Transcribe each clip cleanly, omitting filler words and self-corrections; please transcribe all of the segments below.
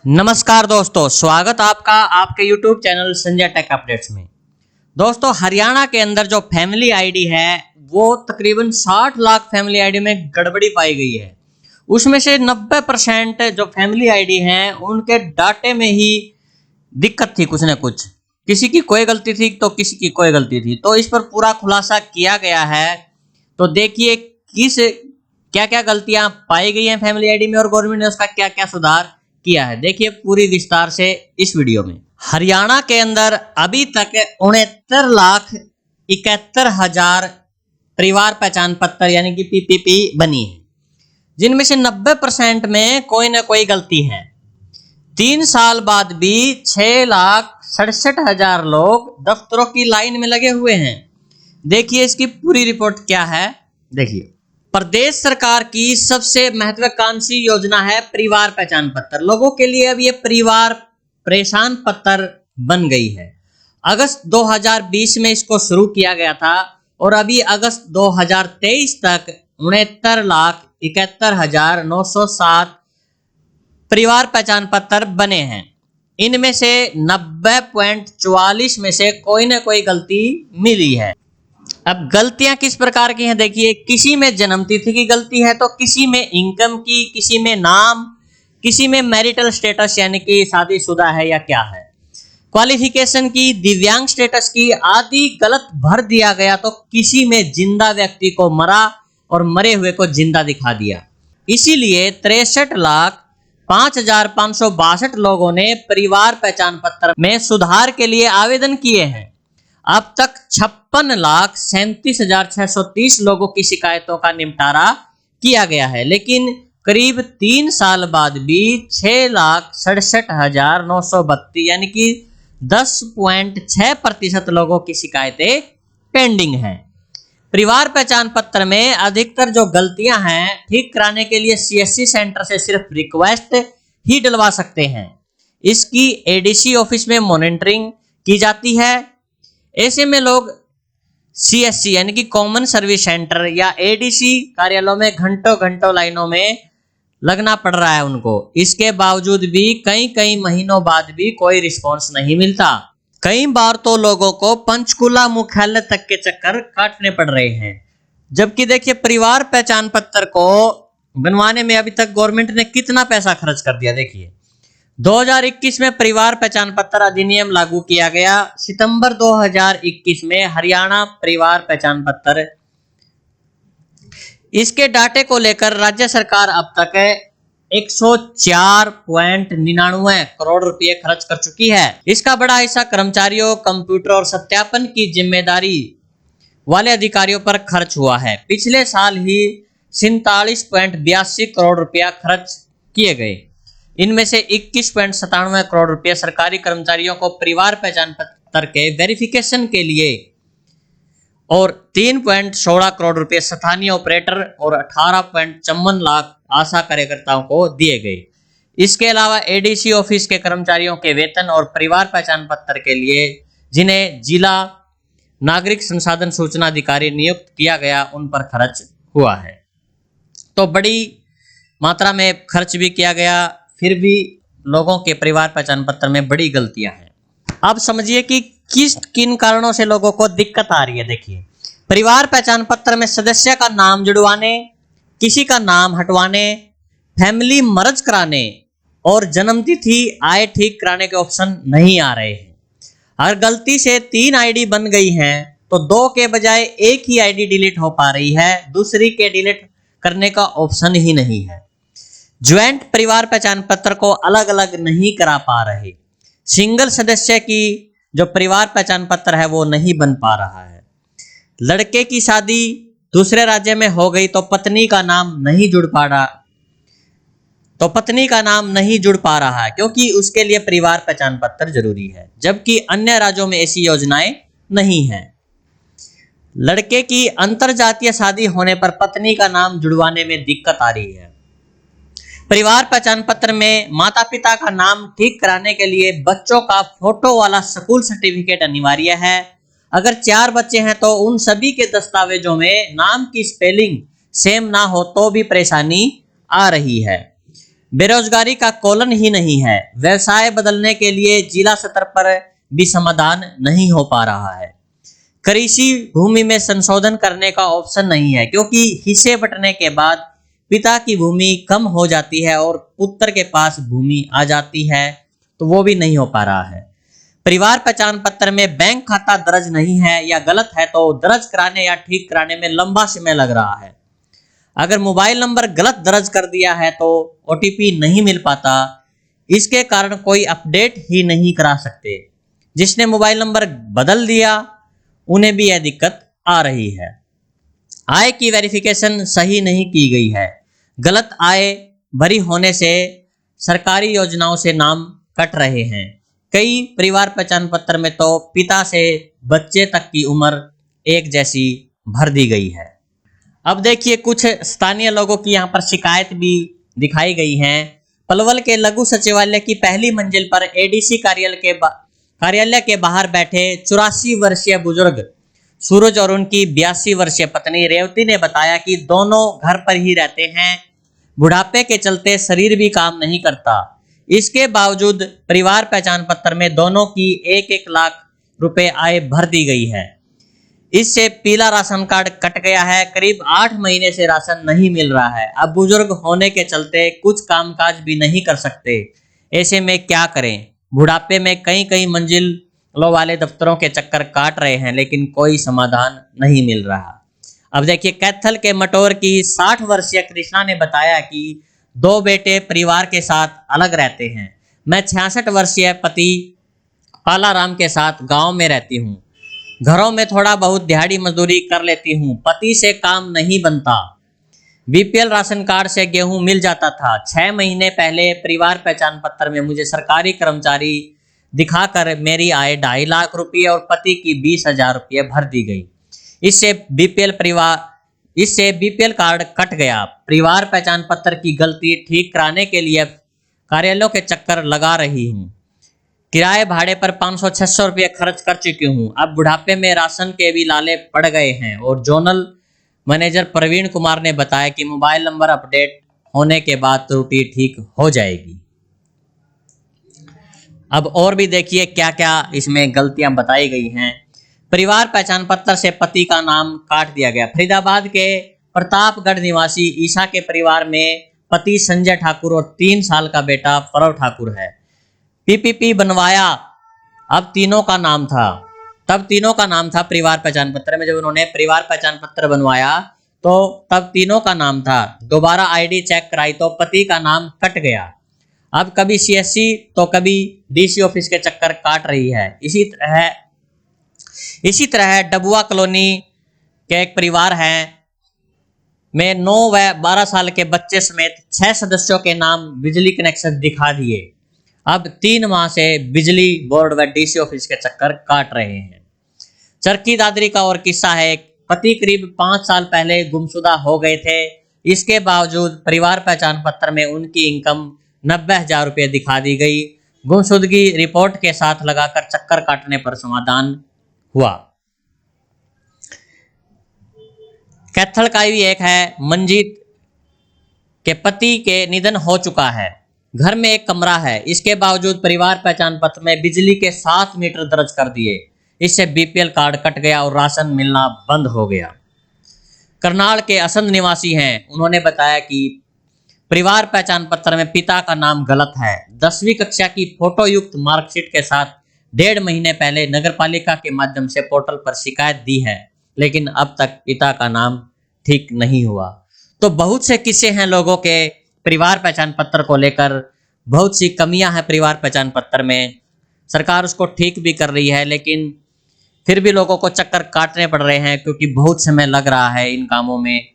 नमस्कार दोस्तों, स्वागत आपका आपके YouTube channel Sanjay tech updates में। दोस्तों, हरियाणा के अंदर जो फैमिली आईडी है वो तकरीबन 60 लाख फैमिली आईडी में गड़बड़ी पाई गई है। उसमें से 90% जो फैमिली आईडी हैं उनके डाटे में ही दिक्कत थी, कुछ न कुछ। किसी की कोई गलती थी तो किसी की कोई गलती थी, तो इस पर पूरा खुलासा किया गया है। तो देखिए क्या क्या गलतियां पाई गई हैं फैमिली आईडी में और गवर्नमेंट ने उसका क्या क्या सुधार किया है। देखिए पूरी विस्तार से इस वीडियो में। हरियाणा के अंदर अभी तक 69,71,000 परिवार पहचान पत्र यानी कि पीपीपी बनी है, जिनमें से 90% में कोई ना कोई गलती है। 3 साल बाद भी 6,67,000 लोग दफ्तरों की लाइन में लगे हुए हैं। देखिए इसकी पूरी रिपोर्ट क्या है। देखिए, प्रदेश सरकार की सबसे महत्वाकांक्षी योजना है परिवार पहचान पत्र। लोगों के लिए अब ये परिवार पहचान पत्र बन गई है। अगस्त 2020 में इसको शुरू किया गया था और अभी अगस्त 2023 तक 69,71,907 परिवार पहचान पत्र बने हैं। इनमें से 90.44 में से कोई ना कोई गलती मिली है। अब गलतियां किस प्रकार की हैं देखिए, किसी में जन्मतिथि की गलती है तो किसी में इनकम की, किसी में नाम, किसी में मैरिटल स्टेटस यानी कि शादीशुदा है या क्या है, क्वालिफिकेशन की, दिव्यांग स्टेटस की आदि गलत भर दिया गया। तो किसी में जिंदा व्यक्ति को मरा और मरे हुए को जिंदा दिखा दिया। इसीलिए 63,05,562 लोगों ने परिवार पहचान पत्र में सुधार के लिए आवेदन किए हैं। अब तक 56,37,630 लोगों की शिकायतों का निपटारा किया गया है, लेकिन करीब 3 साल बाद भी 6,67,932 यानी कि 10.6% लोगों की शिकायतें पेंडिंग हैं। परिवार पहचान पत्र में अधिकतर जो गलतियां हैं ठीक कराने के लिए सीएससी सेंटर से सिर्फ रिक्वेस्ट ही डलवा सकते हैं। इसकी एडीसी ऑफिस में मॉनिटरिंग की जाती है। ऐसे में लोग सीएससी यानी कि कॉमन सर्विस सेंटर या एडीसी कार्यालयों में घंटों लाइनों में लगना पड़ रहा है उनको। इसके बावजूद भी कई महीनों बाद भी कोई रिस्पांस नहीं मिलता। कई बार तो लोगों को पंचकुला मुख्यालय तक के चक्कर काटने पड़ रहे हैं। जबकि देखिए परिवार पहचान पत्र को बनवाने में अभी तक गवर्नमेंट ने कितना पैसा खर्च कर दिया। देखिए 2021 में परिवार पहचान पत्र अधिनियम लागू किया गया। सितंबर 2021 में हरियाणा परिवार पहचान पत्र, इसके डाटे को लेकर राज्य सरकार अब तक 104.99 करोड़ रुपए खर्च कर चुकी है। इसका बड़ा हिस्सा कर्मचारियों, कंप्यूटर और सत्यापन की जिम्मेदारी वाले अधिकारियों पर खर्च हुआ है। पिछले साल ही 47.82 करोड़ रुपया खर्च किए गए। इनमें से 21.97 करोड़ रुपए सरकारी कर्मचारियों को परिवार पहचान पत्र के वेरिफिकेशन के लिए और 3.16 करोड़ रुपए स्थानीय ऑपरेटर और 18.54 लाख आशा कार्यकर्ताओं को दिए गए। इसके अलावा एडीसी ऑफिस के कर्मचारियों के वेतन और परिवार पहचान पत्र के लिए जिन्हें जिला नागरिक संसाधन सूचना अधिकारी नियुक्त किया गया, उन पर खर्च हुआ है। तो बड़ी मात्रा में खर्च भी किया गया, फिर भी लोगों के परिवार पहचान पत्र में बड़ी गलतियां हैं। अब समझिए कि किन कारणों से लोगों को दिक्कत आ रही है। देखिए, परिवार पहचान पत्र में सदस्य का नाम जुड़वाने, किसी का नाम हटवाने, फैमिली मर्ज कराने और जन्मतिथि आय ठीक कराने के ऑप्शन नहीं आ रहे हैं। अगर गलती से 3 आईडी बन गई हैं तो 2 के बजाय एक ही आईडी डिलीट हो पा रही है, दूसरी के डिलीट करने का ऑप्शन ही नहीं है। ज्वाइंट परिवार पहचान पत्र को अलग अलग नहीं करा पा रहे। सिंगल सदस्य की जो परिवार पहचान पत्र है वो नहीं बन पा रहा है। लड़के की शादी दूसरे राज्य में हो गई तो पत्नी का नाम नहीं जुड़ पा रहा है क्योंकि उसके लिए परिवार पहचान पत्र जरूरी है, जबकि अन्य राज्यों में ऐसी योजनाएं नहीं हैं। लड़के की अंतरजातीय शादी होने पर पत्नी का नाम जुड़वाने में दिक्कत आ रही है। परिवार पहचान पत्र में माता पिता का नाम ठीक कराने के लिए बच्चों का फोटो वाला स्कूल सर्टिफिकेट अनिवार्य है। अगर 4 बच्चे हैं तो उन सभी के दस्तावेजों में नाम की स्पेलिंग सेम ना हो तो भी परेशानी आ रही है। बेरोजगारी का कॉलन ही नहीं है। व्यवसाय बदलने के लिए जिला स्तर पर भी समाधान नहीं हो पा रहा है। कृषि भूमि में संशोधन करने का ऑप्शन नहीं है, क्योंकि हिस्से बंटने के बाद पिता की भूमि कम हो जाती है और पुत्र के पास भूमि आ जाती है, तो वो भी नहीं हो पा रहा है। परिवार पहचान पत्र में बैंक खाता दर्ज नहीं है या गलत है तो दर्ज कराने या ठीक कराने में लंबा समय लग रहा है। अगर मोबाइल नंबर गलत दर्ज कर दिया है तो ओटीपी नहीं मिल पाता, इसके कारण कोई अपडेट ही नहीं करा सकते। जिसने मोबाइल नंबर बदल दिया उन्हें भी यह दिक्कत आ रही है। आय की वेरिफिकेशन सही नहीं की गई है। गलत आय भरी होने से सरकारी योजनाओं से नाम कट रहे हैं। कई परिवार पहचान पत्र में तो पिता से बच्चे तक की उम्र एक जैसी भर दी गई है। अब देखिए कुछ स्थानीय लोगों की यहाँ पर शिकायत भी दिखाई गई है। पलवल के लघु सचिवालय की पहली मंजिल पर एडीसी कार्यालय के बाहर बैठे 84 वर्षीय बुजुर्ग सूरज और उनकी 82 वर्षीय पत्नी रेवती ने बताया कि दोनों घर पर ही रहते हैं। बुढ़ापे के चलते शरीर भी काम नहीं करता। इसके बावजूद परिवार पहचान पत्र में दोनों की 1-1 लाख रुपए आय भर दी गई है। इससे पीला राशन कार्ड कट गया है। करीब 8 महीने से राशन नहीं मिल रहा है। अब बुजुर्ग होने के चलते कुछ कामकाज भी नहीं कर सकते। ऐसे में क्या करें? बुढ़ापे में कई मंजिलों वाले दफ्तरों के चक्कर काट रहे हैं, लेकिन कोई समाधान नहीं मिल रहा। अब देखिए कैथल के मटोर की 60 वर्षीय कृष्णा ने बताया कि 2 बेटे परिवार के साथ अलग रहते हैं। मैं 66 वर्षीय पति पालाराम के साथ गांव में रहती हूँ। घरों में थोड़ा बहुत दिहाड़ी मजदूरी कर लेती हूँ। पति से काम नहीं बनता। बीपीएल राशन कार्ड से गेहूं मिल जाता था। 6 महीने पहले परिवार पहचान पत्र में मुझे सरकारी कर्मचारी दिखाकर मेरी आय 2.5 लाख रुपये और पति की 20,000 रुपये भर दी गई। इससे बीपीएल कार्ड कट गया। परिवार पहचान पत्र की गलती ठीक कराने के लिए कार्यालयों के चक्कर लगा रही हूँ। किराए भाड़े पर 500-600 रुपये खर्च कर चुकी हूँ। अब बुढ़ापे में राशन के भी लाले पड़ गए हैं। और जोनल मैनेजर प्रवीण कुमार ने बताया कि मोबाइल नंबर अपडेट होने के बाद त्रुटि ठीक हो जाएगी। अब और भी देखिए क्या क्या इसमें गलतियां बताई गई हैं। परिवार पहचान पत्र से पति का नाम काट दिया गया। फरीदाबाद के प्रतापगढ़ निवासी ईशा के परिवार में पति संजय ठाकुर और 3 साल का बेटा परव ठाकुर है। पीपीपी बनवाया, अब तीनों का नाम था। तब तीनों का नाम था परिवार पहचान पत्र में। जब उन्होंने परिवार पहचान पत्र बनवाया तो तब तीनों का नाम था। दोबारा आईडी चेक कराई तो पति का नाम कट गया। अब कभी सीएससी तो कभी डीसी ऑफिस के चक्कर काट रही है। इसी तरह डबुआ कॉलोनी के एक परिवार है में 9 व 12 साल के बच्चे समेत 6 सदस्यों के नाम बिजली कनेक्शन दिखा दिए। अब 3 माह से बिजली बोर्ड व डीसी ऑफिस के चक्कर काट रहे हैं। चरखी दादरी का और किस्सा है। पति करीब 5 साल पहले गुमशुदा हो गए थे। इसके बावजूद परिवार पहचान पत्र में उनकी इनकम 90,000 रुपये दिखा दी गई। गुमशुदगी रिपोर्ट के साथ लगाकर चक्कर काटने पर समाधान हुआ। कैथल का भी एक है। मंजीत के पति के निधन हो चुका है। घर में एक कमरा है। इसके बावजूद परिवार पहचान पत्र में बिजली के 7 मीटर दर्ज कर दिए। इससे बीपीएल कार्ड कट गया और राशन मिलना बंद हो गया। करनाल के असंध निवासी हैं। उन्होंने बताया कि परिवार पहचान पत्र में पिता का नाम गलत है। 10वीं कक्षा की फोटो युक्त मार्कशीट के साथ 1.5 महीने पहले नगरपालिका के माध्यम से पोर्टल पर शिकायत दी है, लेकिन अब तक पिता का नाम ठीक नहीं हुआ। तो बहुत से किस्से हैं लोगों के परिवार पहचान पत्र को लेकर। बहुत सी कमियां हैं परिवार पहचान पत्र में। सरकार उसको ठीक भी कर रही है, लेकिन फिर भी लोगों को चक्कर काटने पड़ रहे हैं क्योंकि बहुत समय लग रहा है इन कामों में।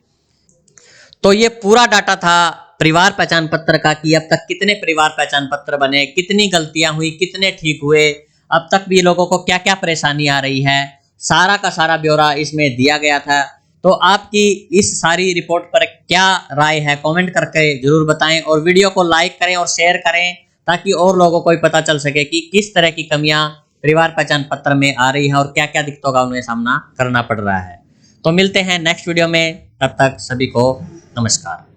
तो ये पूरा डाटा था परिवार पहचान पत्र का कि अब तक कितने परिवार पहचान पत्र बने, कितनी गलतियां हुई, कितने ठीक हुए, अब तक भी लोगों को क्या क्या परेशानी आ रही है। सारा का सारा ब्यौरा इसमें दिया गया था। तो आपकी इस सारी रिपोर्ट पर क्या राय है कमेंट करके जरूर बताएं और वीडियो को लाइक करें और शेयर करें ताकि और लोगों को भी पता चल सके कि किस तरह की कमियां परिवार पहचान पत्र में आ रही है और क्या क्या दिक्कतों का उन्हें सामना करना पड़ रहा है। तो मिलते हैं नेक्स्ट वीडियो में, तब तक सभी को नमस्कार।